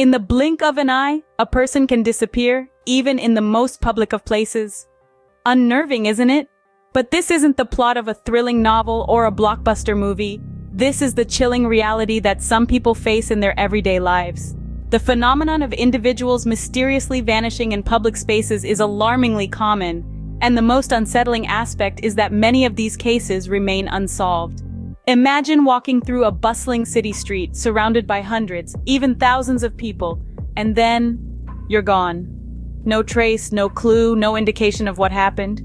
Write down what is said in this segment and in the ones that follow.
In the blink of an eye, a person can disappear, even in the most public of places. Unnerving, isn't it? But this isn't the plot of a thrilling novel or a blockbuster movie. This is the chilling reality that some people face in their everyday lives. The phenomenon of individuals mysteriously vanishing in public spaces is alarmingly common, and the most unsettling aspect is that many of these cases remain unsolved. Imagine walking through a bustling city street surrounded by hundreds, even thousands of people, and then you're gone. No trace, no clue, no indication of what happened.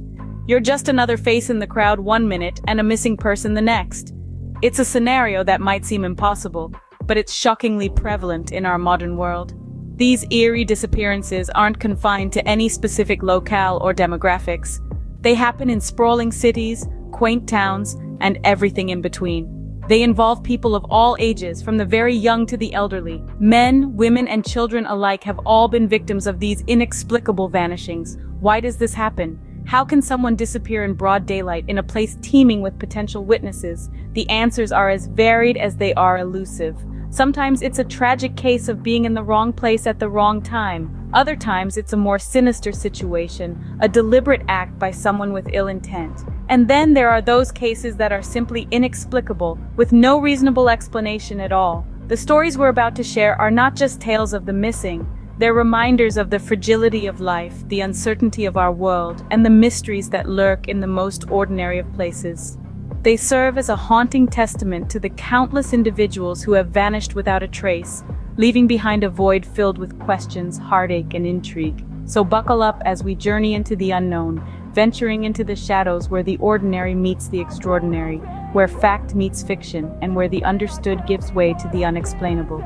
You're just another face in the crowd one minute and a missing person the next. It's a scenario that might seem impossible, but it's shockingly prevalent in our modern world. These eerie disappearances aren't confined to any specific locale or demographics. They happen in sprawling cities, quaint towns, and everything in between. They involve people of all ages, from the very young to the elderly. Men, women, and children alike have all been victims of these inexplicable vanishings. Why does this happen? How can someone disappear in broad daylight in a place teeming with potential witnesses? The answers are as varied as they are elusive. Sometimes it's a tragic case of being in the wrong place at the wrong time. Other times it's a more sinister situation, a deliberate act by someone with ill intent. And then there are those cases that are simply inexplicable, with no reasonable explanation at all. The stories we're about to share are not just tales of the missing. They're reminders of the fragility of life, the uncertainty of our world, and the mysteries that lurk in the most ordinary of places. They serve as a haunting testament to the countless individuals who have vanished without a trace, leaving behind a void filled with questions, heartache, and intrigue. So buckle up as we journey into the unknown, venturing into the shadows where the ordinary meets the extraordinary, where fact meets fiction, and where the understood gives way to the unexplainable.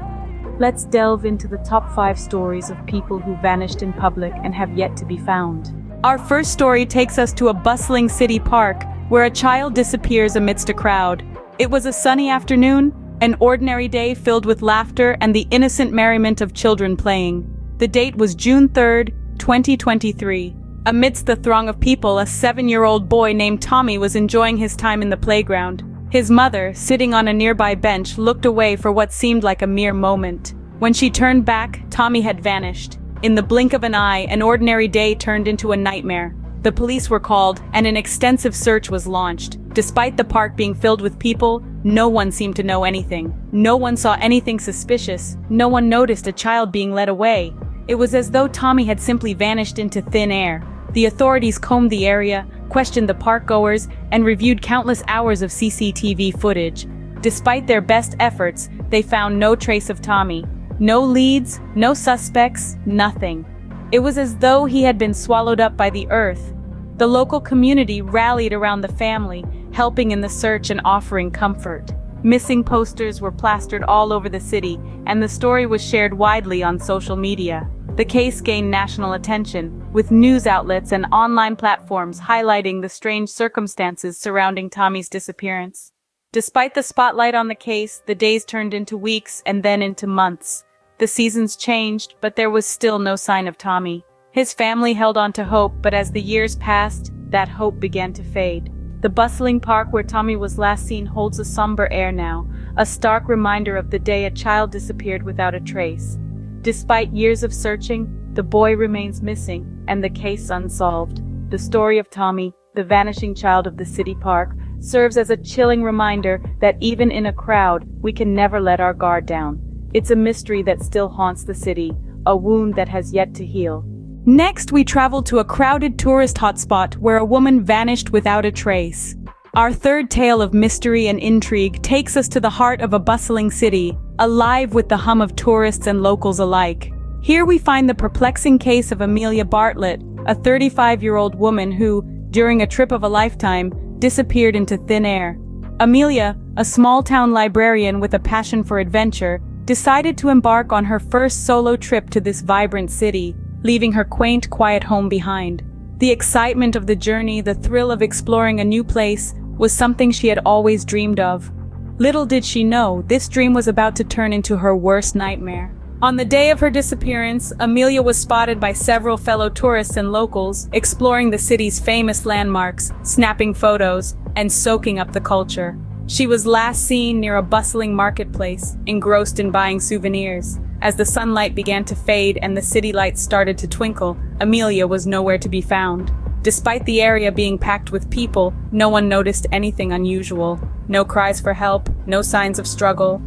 Let's delve into the top 5 stories of people who vanished in public and have yet to be found. Our first story takes us to a bustling city park, where a child disappears amidst a crowd. It was a sunny afternoon, an ordinary day filled with laughter and the innocent merriment of children playing. The date was June 3rd, 2023. Amidst the throng of people, a 7-year-old boy named Tommy was enjoying his time in the playground. His mother, sitting on a nearby bench, looked away for what seemed like a mere moment. When she turned back, Tommy had vanished. In the blink of an eye, an ordinary day turned into a nightmare. The police were called, and an extensive search was launched. Despite the park being filled with people, no one seemed to know anything. No one saw anything suspicious. No one noticed a child being led away. It was as though Tommy had simply vanished into thin air. The authorities combed the area, questioned the park-goers, and reviewed countless hours of CCTV footage. Despite their best efforts, they found no trace of Tommy. No leads, no suspects, nothing. It was as though he had been swallowed up by the earth. The local community rallied around the family, helping in the search and offering comfort. Missing posters were plastered all over the city, and the story was shared widely on social media. The case gained national attention, with news outlets and online platforms highlighting the strange circumstances surrounding Tommy's disappearance. Despite the spotlight on the case, the days turned into weeks and then into months. The seasons changed, but there was still no sign of Tommy. His family held on to hope, but as the years passed, that hope began to fade. The bustling park where Tommy was last seen holds a somber air now, a stark reminder of the day a child disappeared without a trace. Despite years of searching, the boy remains missing, and the case unsolved. The story of Tommy, the vanishing child of the city park, serves as a chilling reminder that even in a crowd, we can never let our guard down. It's a mystery that still haunts the city, a wound that has yet to heal. Next, we travel to a crowded tourist hotspot where a woman vanished without a trace. Our third tale of mystery and intrigue takes us to the heart of a bustling city, alive with the hum of tourists and locals alike. Here we find the perplexing case of Amelia Bartlett, a 35-year-old woman who, during a trip of a lifetime, disappeared into thin air. Amelia, a small-town librarian with a passion for adventure, decided to embark on her first solo trip to this vibrant city, leaving her quaint, quiet home behind. The excitement of the journey, the thrill of exploring a new place, was something she had always dreamed of. Little did she know, this dream was about to turn into her worst nightmare. On the day of her disappearance, Amelia was spotted by several fellow tourists and locals, exploring the city's famous landmarks, snapping photos, and soaking up the culture. She was last seen near a bustling marketplace, engrossed in buying souvenirs. As the sunlight began to fade and the city lights started to twinkle, Amelia was nowhere to be found. Despite the area being packed with people, no one noticed anything unusual. No cries for help, no signs of struggle.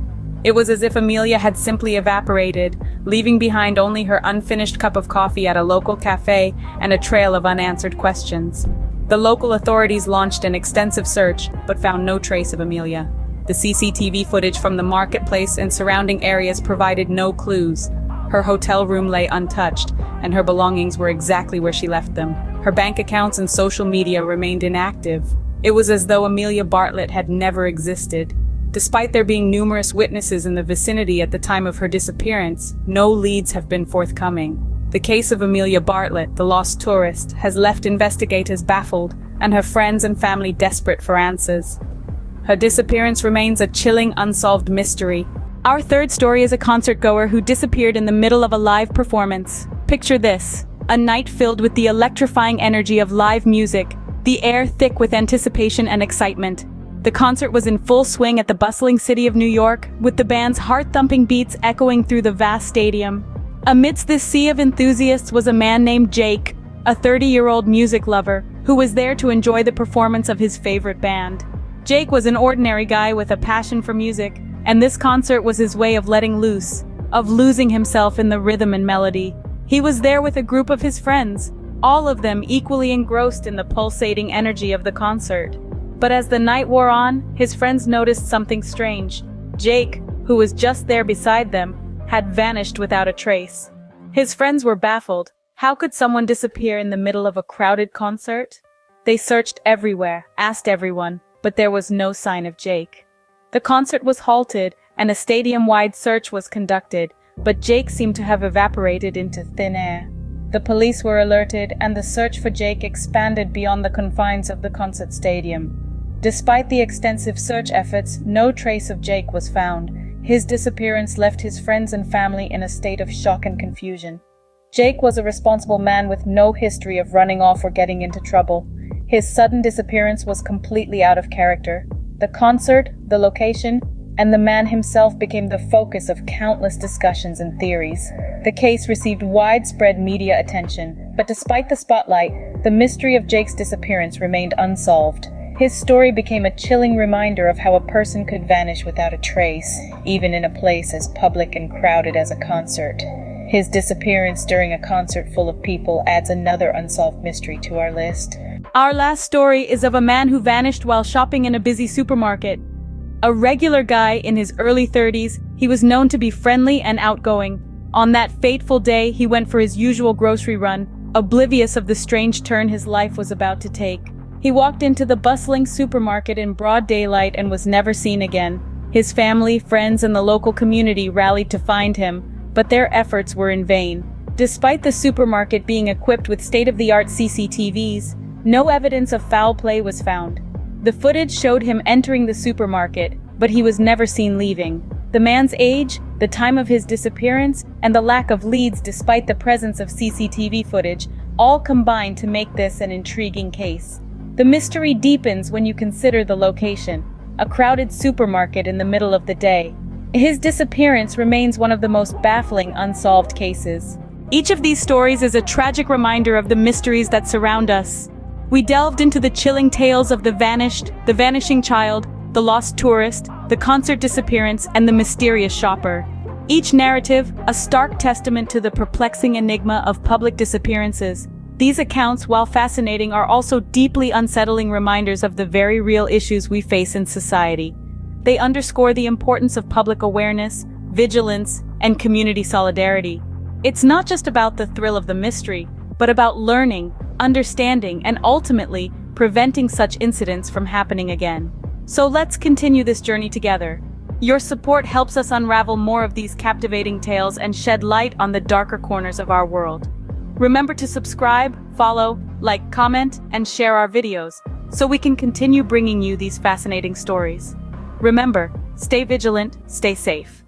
It was as if Amelia had simply evaporated, leaving behind only her unfinished cup of coffee at a local cafe and a trail of unanswered questions. The local authorities launched an extensive search, but found no trace of Amelia. The CCTV footage from the marketplace and surrounding areas provided no clues. Her hotel room lay untouched, and her belongings were exactly where she left them. Her bank accounts and social media remained inactive. It was as though Amelia Bartlett had never existed. Despite there being numerous witnesses in the vicinity at the time of her disappearance, no leads have been forthcoming. The case of Amelia Bartlett, the lost tourist, has left investigators baffled and her friends and family desperate for answers. Her disappearance remains a chilling, unsolved mystery. Our third story is a concert-goer who disappeared in the middle of a live performance. Picture this: a night filled with the electrifying energy of live music, the air thick with anticipation and excitement. The concert was in full swing at the bustling city of New York, with the band's heart-thumping beats echoing through the vast stadium. Amidst this sea of enthusiasts was a man named Jake, a 30-year-old music lover, who was there to enjoy the performance of his favorite band. Jake was an ordinary guy with a passion for music, and this concert was his way of letting loose, of losing himself in the rhythm and melody. He was there with a group of his friends, all of them equally engrossed in the pulsating energy of the concert. But as the night wore on, his friends noticed something strange. Jake, who was just there beside them, had vanished without a trace. His friends were baffled. How could someone disappear in the middle of a crowded concert? They searched everywhere, asked everyone, but there was no sign of Jake. The concert was halted, and a stadium-wide search was conducted, but Jake seemed to have evaporated into thin air. The police were alerted, and the search for Jake expanded beyond the confines of the concert stadium. Despite the extensive search efforts, no trace of Jake was found. His disappearance left his friends and family in a state of shock and confusion. Jake was a responsible man with no history of running off or getting into trouble. His sudden disappearance was completely out of character. The concert, the location, and the man himself became the focus of countless discussions and theories. The case received widespread media attention, but despite the spotlight, the mystery of Jake's disappearance remained unsolved. His story became a chilling reminder of how a person could vanish without a trace, even in a place as public and crowded as a concert. His disappearance during a concert full of people adds another unsolved mystery to our list. Our last story is of a man who vanished while shopping in a busy supermarket. A regular guy in his early 30s, he was known to be friendly and outgoing. On that fateful day, he went for his usual grocery run, oblivious of the strange turn his life was about to take. He walked into the bustling supermarket in broad daylight and was never seen again. His family, friends, and the local community rallied to find him, but their efforts were in vain. Despite the supermarket being equipped with state-of-the-art CCTVs, no evidence of foul play was found. The footage showed him entering the supermarket, but he was never seen leaving. The man's age, the time of his disappearance, and the lack of leads despite the presence of CCTV footage all combined to make this an intriguing case. The mystery deepens when you consider the location, a crowded supermarket in the middle of the day. His disappearance remains one of the most baffling unsolved cases. Each of these stories is a tragic reminder of the mysteries that surround us. We delved into the chilling tales of the vanished, the vanishing child, the lost tourist, the concert disappearance, and the mysterious shopper. Each narrative, a stark testament to the perplexing enigma of public disappearances. These accounts, while fascinating, are also deeply unsettling reminders of the very real issues we face in society. They underscore the importance of public awareness, vigilance, and community solidarity. It's not just about the thrill of the mystery, but about learning, understanding, and ultimately preventing such incidents from happening again. So let's continue this journey together. Your support helps us unravel more of these captivating tales and shed light on the darker corners of our world. Remember to subscribe, follow, like, comment, and share our videos so we can continue bringing you these fascinating stories. Remember, stay vigilant, stay safe.